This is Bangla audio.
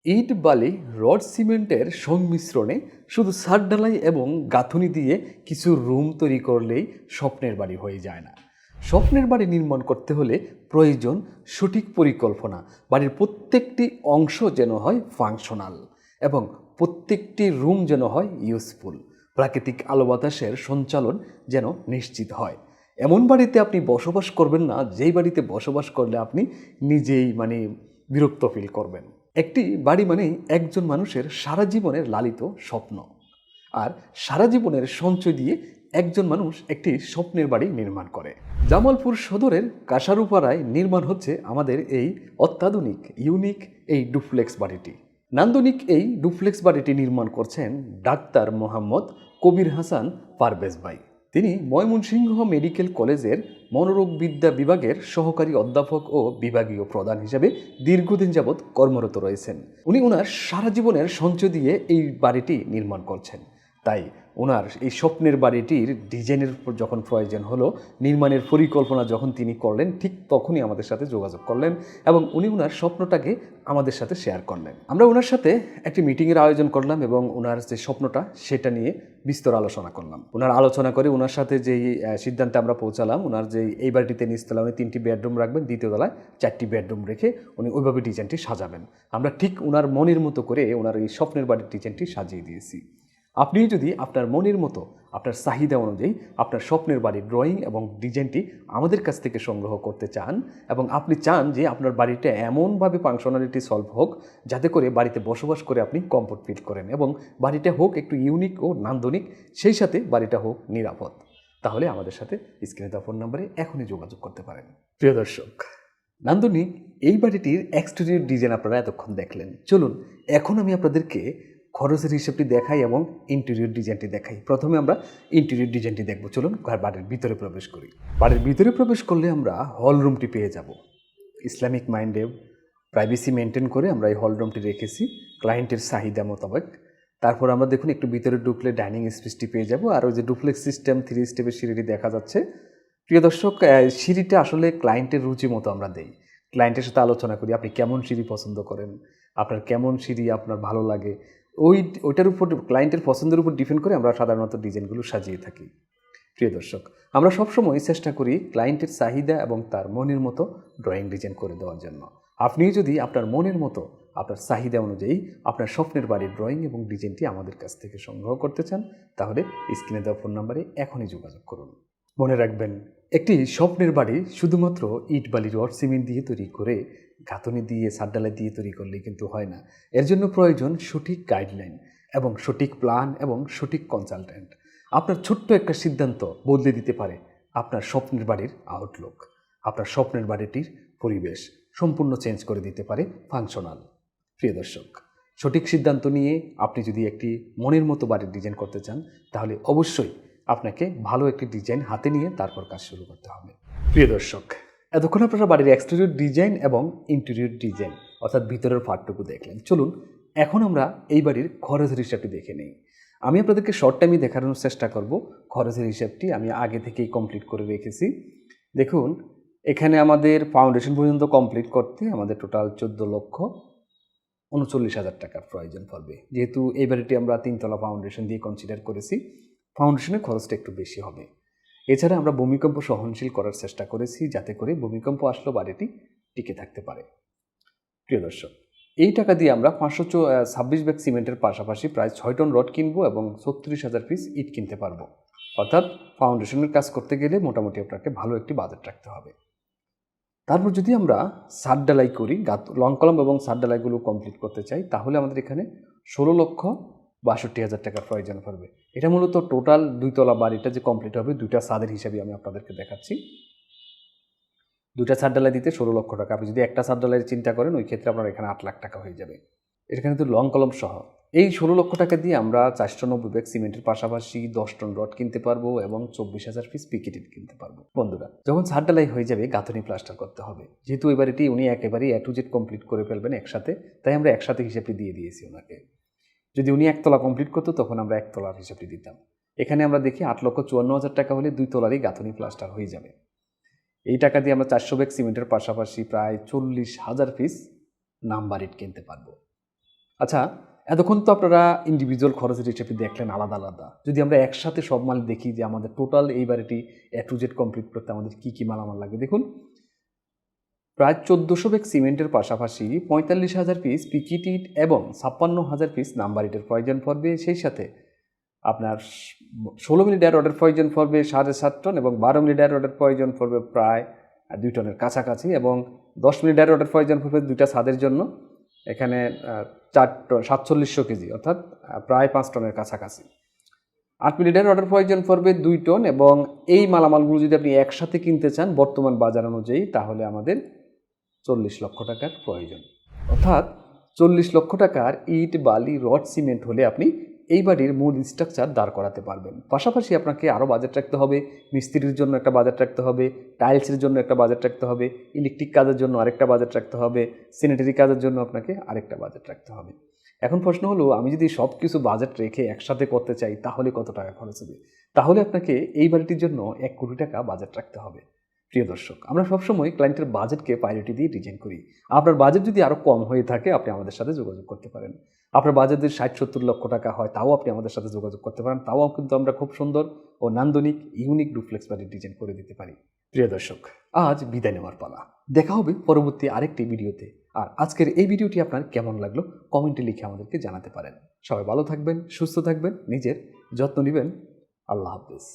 ইট বালি রড সিমেন্টের সংমিশ্রণে শুধু ছাদ ঢালাই এবং গাঁথুনি দিয়ে কিছু রুম তৈরি করলেই স্বপ্নের বাড়ি হয়ে যায় না। স্বপ্নের বাড়ি নির্মাণ করতে হলে প্রয়োজন সঠিক পরিকল্পনা। বাড়ির প্রত্যেকটি অংশ যেন হয় ফাংশনাল এবং প্রত্যেকটি রুম যেন হয় ইউজফুল। প্রাকৃতিক আলো বাতাসের সঞ্চালন যেন নিশ্চিত হয়। এমন বাড়িতে আপনি বসবাস করবেন না যেই বাড়িতে বসবাস করলে আপনি নিজেই বিরক্ত ফিল করবেন। একটি বাড়ি মানেই একজন মানুষের সারা জীবনের লালিত স্বপ্ন। আর সারা জীবনের সঞ্চয় দিয়ে একজন মানুষ একটি স্বপ্নের বাড়ি নির্মাণ করে। জামালপুর সদরের কাশারুপাড়ায় নির্মাণ হচ্ছে আমাদের এই অত্যাধুনিক ইউনিক এই ডুপ্লেক্স বাড়িটি। নান্দনিক এই ডুপ্লেক্স বাড়িটি নির্মাণ করছেন ডাক্তার মোহাম্মদ কবির হাসান পারভেজ ভাই। তিনি ময়মনসিংহ মেডিকেল কলেজের মনোরোগবিদ্যা বিভাগের সহকারী অধ্যাপক ও বিভাগীয় প্রধান হিসেবে দীর্ঘদিন যাবৎ কর্মরত রয়েছেন। উনি ওনার সারা জীবনের সঞ্চয় দিয়ে এই বাড়িটি নির্মাণ করছেন। তাই ওনার এই স্বপ্নের বাড়িটির ডিজাইনের যখন প্রয়োজন হলো, নির্মাণের পরিকল্পনা যখন তিনি করলেন, ঠিক তখনই আমাদের সাথে যোগাযোগ করলেন এবং উনি ওনার স্বপ্নটাকে আমাদের সাথে শেয়ার করলেন। আমরা ওনার সাথে একটি মিটিংয়ের আয়োজন করলাম এবং ওনার যে স্বপ্নটা সেটা নিয়ে বিস্তর আলোচনা করলাম। ওনার আলোচনা করে ওনার সাথে যেই সিদ্ধান্তে আমরা পৌঁছালাম, ওনার যে এই বাড়িটিতে নিচতলা উনি 3টি বেডরুম রাখবেন, দ্বিতীয় তলায় 4টি বেডরুম রেখে উনি ওইভাবে ডিজাইনটি সাজাবেন। আমরা ঠিক ওনার মনের মতো করে ওনার এই স্বপ্নের বাড়ির ডিজাইনটি সাজিয়ে দিয়েছি। আপনি যদি আপনার মনের মতো, আপনার চাহিদা অনুযায়ী আপনার স্বপ্নের বাড়ির ড্রয়িং এবং ডিজাইনটি আমাদের কাছ থেকে সংগ্রহ করতে চান এবং আপনি চান যে আপনার বাড়িটা এমনভাবে ফাংশনালিটি সলভ হোক যাতে করে বাড়িতে বসবাস করে আপনি কমফোর্ট ফিল করেন এবং বাড়িটা হোক একটু ইউনিক ও নান্দনিক, সেই সাথে বাড়িটা হোক নিরাপদ, তাহলে আমাদের সাথে স্ক্রিনে দেওয়া ফোন নম্বরে এখনই যোগাযোগ করতে পারেন। প্রিয় দর্শক, নান্দনিক এই বাড়িটির এক্সটেরিয়র ডিজাইন আপনারা এতক্ষণ দেখলেন। চলুন এখন আমি আপনাদেরকে খরচের হিসেবটি দেখাই এবং ইন্টেরিয়র ডিজাইনটি দেখাই। প্রথমে আমরা ইন্টেরিয়র ডিজাইনটি দেখব। চলুন বাড়ির ভিতরে প্রবেশ করি। বাড়ির ভিতরে প্রবেশ করলে আমরা হল রুমটি পেয়ে যাব। ইসলামিক মাইন্ডে প্রাইভেসি মেনটেন করে আমরা এই হল রুমটি রেখেছি ক্লায়েন্টের চাহিদা মোতাবেক। তারপর আমরা দেখুন একটু ভিতরে ঢুকলে ডাইনিং স্পেসটি পেয়ে যাব। আর ওই যে ডুপ্লেক্স সিস্টেম 3 স্টেপের সিঁড়িটি দেখা যাচ্ছে। প্রিয় দর্শক, সিঁড়িটা আসলে ক্লায়েন্টের রুচি মতো আমরা দেই। ক্লায়েন্টের সাথে আলোচনা করি আপনি কেমন সিঁড়ি পছন্দ করেন, আপনার কেমন সিঁড়ি আপনার ভালো লাগে, ওইটার উপর ক্লায়েন্টের পছন্দের উপর ডিপেন্ড করে আমরা সাধারণত ডিজাইনগুলো সাজিয়ে থাকি। প্রিয় দর্শক, আমরা সবসময় চেষ্টা করি ক্লায়েন্টের চাহিদা এবং তার মনের মতো ড্রয়িং ডিজাইন করে দেওয়ার জন্য। আপনি যদি আপনার মনের মতো, আপনার চাহিদা অনুযায়ী আপনার স্বপ্নের বাড়ির ড্রয়িং এবং ডিজাইনটি আমাদের কাছ থেকে সংগ্রহ করতে চান, তাহলে স্ক্রিনে দেওয়া ফোন নম্বরে এখনই যোগাযোগ করুন। মনে রাখবেন, একটি স্বপ্নের বাড়ি শুধুমাত্র ইট বালি রড সিমেন্ট দিয়ে তৈরি করে, গাঁথনি দিয়ে ছাদঢালাই দিয়ে তৈরি করলেই কিন্তু হয় না। এর জন্য প্রয়োজন সঠিক গাইডলাইন এবং সঠিক প্ল্যান এবং সঠিক কনসালটেন্ট। আপনার ছোট্ট একটা সিদ্ধান্ত বদলে দিতে পারে আপনার স্বপ্নের বাড়ির আউটলুক। আপনার স্বপ্নের বাড়িটির পরিবেশ সম্পূর্ণ চেঞ্জ করে দিতে পারে ফাংশনাল। প্রিয় দর্শক, সঠিক সিদ্ধান্ত নিয়ে আপনি যদি একটি মনের মতো বাড়ির ডিজাইন করতে চান, তাহলে অবশ্যই আপনাকে ভালো একটি ডিজাইন হাতে নিয়ে তারপর কাজ শুরু করতে হবে। প্রিয় দর্শক, এতক্ষণ আপনারা বাড়ির এক্সটেরিয়র ডিজাইন এবং ইন্টেরিয়র ডিজাইন অর্থাৎ ভিতরের পার্টটুকু দেখলেন। চলুন এখন আমরা এই বাড়ির খরচের হিসাবটি দেখে নিই। আমি আপনাদেরকে শর্ট টাইমে দেখানোর চেষ্টা করব। খরচের হিসাবটি আমি আগে থেকেই কমপ্লিট করে রেখেছি। দেখুন, এখানে আমাদের ফাউন্ডেশন পর্যন্ত কমপ্লিট করতে আমাদের টোটাল 14,39,000 টাকার প্রয়োজন পড়বে। যেহেতু এই বাড়িটি আমরা 3তলা ফাউন্ডেশন দিয়ে কনসিডার করেছি, ফাউন্ডেশনের খরচটা একটু বেশি হবে। এছাড়া আমরা ভূমিকম্প সহনশীল করার চেষ্টা করেছি যাতে করে ভূমিকম্প আসলেও বাড়িটি টিকে থাকতে পারে। প্রিয় দর্শক, এই টাকা দিয়ে আমরা 526 ব্যাগ সিমেন্টের পাশাপাশি প্রায় 6 টন রড কিনবো এবং 36,000 পিস ইট কিনতে পারবো। অর্থাৎ ফাউন্ডেশনের কাজ করতে গেলে মোটামুটি আপনাকে ভালো একটি বাজেট রাখতে হবে। তারপর যদি আমরা ছাদ ঢালাই করি, লং কলাম এবং ছাদ ঢালাইগুলো কমপ্লিট করতে চাই, তাহলে আমাদের এখানে 16,62,000 টাকার প্রয়োজন পড়বে। এটা মূলত টোটাল 2তলা বাড়িটা যে কমপ্লিট হবে, 2টা ছাদের হিসাবে আমি আপনাদেরকে দেখাচ্ছি। 2টা ছাদ ঢালাই দিতে 16 লক্ষ টাকা। আপনি যদি একটা ছাদ ঢালাইয়ের চিন্তা করেন, ওই ক্ষেত্রে আপনার এখানে 8 লাখ টাকা হয়ে যাবে। এখানে তো লং কলম সহ এই 16 লক্ষ টাকা দিয়ে আমরা 490 ব্যাগ সিমেন্টের পাশাপাশি 10 টন রড কিনতে পারবো এবং 24,000 পিস পিকেটেড কিনতে পারবো। বন্ধুরা, যখন ছাদ ঢালাই হয়ে যাবে, গাঁথনি প্লাস্টার করতে হবে। যেহেতু এই বাড়িটি উনি একেবারেই A to Z কমপ্লিট করে ফেলবেন একসাথে, তাই আমরা একসাথে হিসাবটি দিয়ে দিয়েছি ওনাকে। যদি উনি একতলা কমপ্লিট করতো, তখন আমরা একতলার হিসাবটি দিতাম। এখানে আমরা দেখি 8,54,000 টাকা হলে 2 তলারই গাঁথনি প্লাস্টার হয়ে যাবে। এই টাকা দিয়ে আমরা 400 ব্যাগ সিমেন্টের পাশাপাশি প্রায় 40,000 পিস নাম্বার ইট কিনতে পারবো। আচ্ছা, এতক্ষণ তো আপনারা ইন্ডিভিজুয়াল খরচের হিসেবে দেখলেন আলাদা আলাদা। যদি আমরা একসাথে সব মাল দেখি যে আমাদের টোটাল এই বাড়িটি A to Z কমপ্লিট করতে আমাদের কী কী মালামাল লাগবে, দেখুন প্রায় ১৪০০ ব্যাগ সিমেন্টের পাশাপাশি ৪৫,০০০ পিস পিকেট ইট এবং ৫৬,০০০ পিস নাম্বার ইটের প্রয়োজন পড়বে। সেই সাথে আপনার ১৬ মিলি ডাই রডের প্রয়োজন পড়বে ৭.৫ টন এবং ১২ মিলি ডাই রডের প্রয়োজন পড়বে প্রায় ২ টনের কাছাকাছি এবং ১০ মিলি ডাই রডের প্রয়োজন পড়বে ২টা ছাদের জন্য, এখানে ৪ টন ৪৭০০ কেজি অর্থাৎ প্রায় ৫ টনের কাছাকাছি। ৮ মিলি ডাই রডের প্রয়োজন পড়বে ২ টন এবং এই মালামালগুলো যদি আপনি একসাথে কিনতে চান বর্তমান বাজার অনুযায়ী তাহলে আমাদের ৪০ লক্ষ টাকার প্রয়োজন। অর্থাৎ ৪০ লক্ষ টাকার ইট, বালি, রড, সিমেন্ট হলে আপনি এই বাড়ির মূল স্ট্রাকচার দাঁড় করাতে পারবেন। পাশাপাশি আপনাকে আরও বাজেট রাখতে হবে, মিস্ত্রির জন্য একটা বাজেট রাখতে হবে, টাইলসের জন্য একটা বাজেট রাখতে হবে, ইলেকট্রিক কাজের জন্য আরেকটা বাজেট রাখতে হবে, স্যানিটারি কাজের জন্য আপনাকে আরেকটা বাজেট রাখতে হবে। এখন প্রশ্ন হলো, আমি যদি সব কিছু বাজেট রেখে একসাথে করতে চাই তাহলে কত টাকা খরচ হবে? তাহলে আপনাকে এই বাড়িটির জন্য ১ কোটি টাকা বাজেট রাখতে হবে। প্রিয় দর্শক, আমরা সবসময় ক্লায়েন্টের বাজেটকে প্রায়োরিটি দিয়ে ডিজাইন করি। আপনার বাজেট যদি আরও কম হয়ে থাকে আপনি আমাদের সাথে যোগাযোগ করতে পারেন। আপনার বাজেট যদি ৬০-৭০ লক্ষ টাকা হয় তাও আপনি আমাদের সাথে যোগাযোগ করতে পারেন, তাও কিন্তু আমরা খুব সুন্দর ও নান্দনিক ইউনিক ডুপ্লেক্স বাড়ির ডিজাইন করে দিতে পারি। প্রিয় দর্শক, আজ বিদায় নেওয়ার পালা। দেখা হবে পরবর্তী আরেকটি ভিডিওতে। আর আজকের এই ভিডিওটি আপনার কেমন লাগলো কমেন্টে লিখে আমাদেরকে জানাতে পারেন। সবাই ভালো থাকবেন, সুস্থ থাকবেন, নিজের যত্ন নেবেন। আল্লাহ হাফেজ।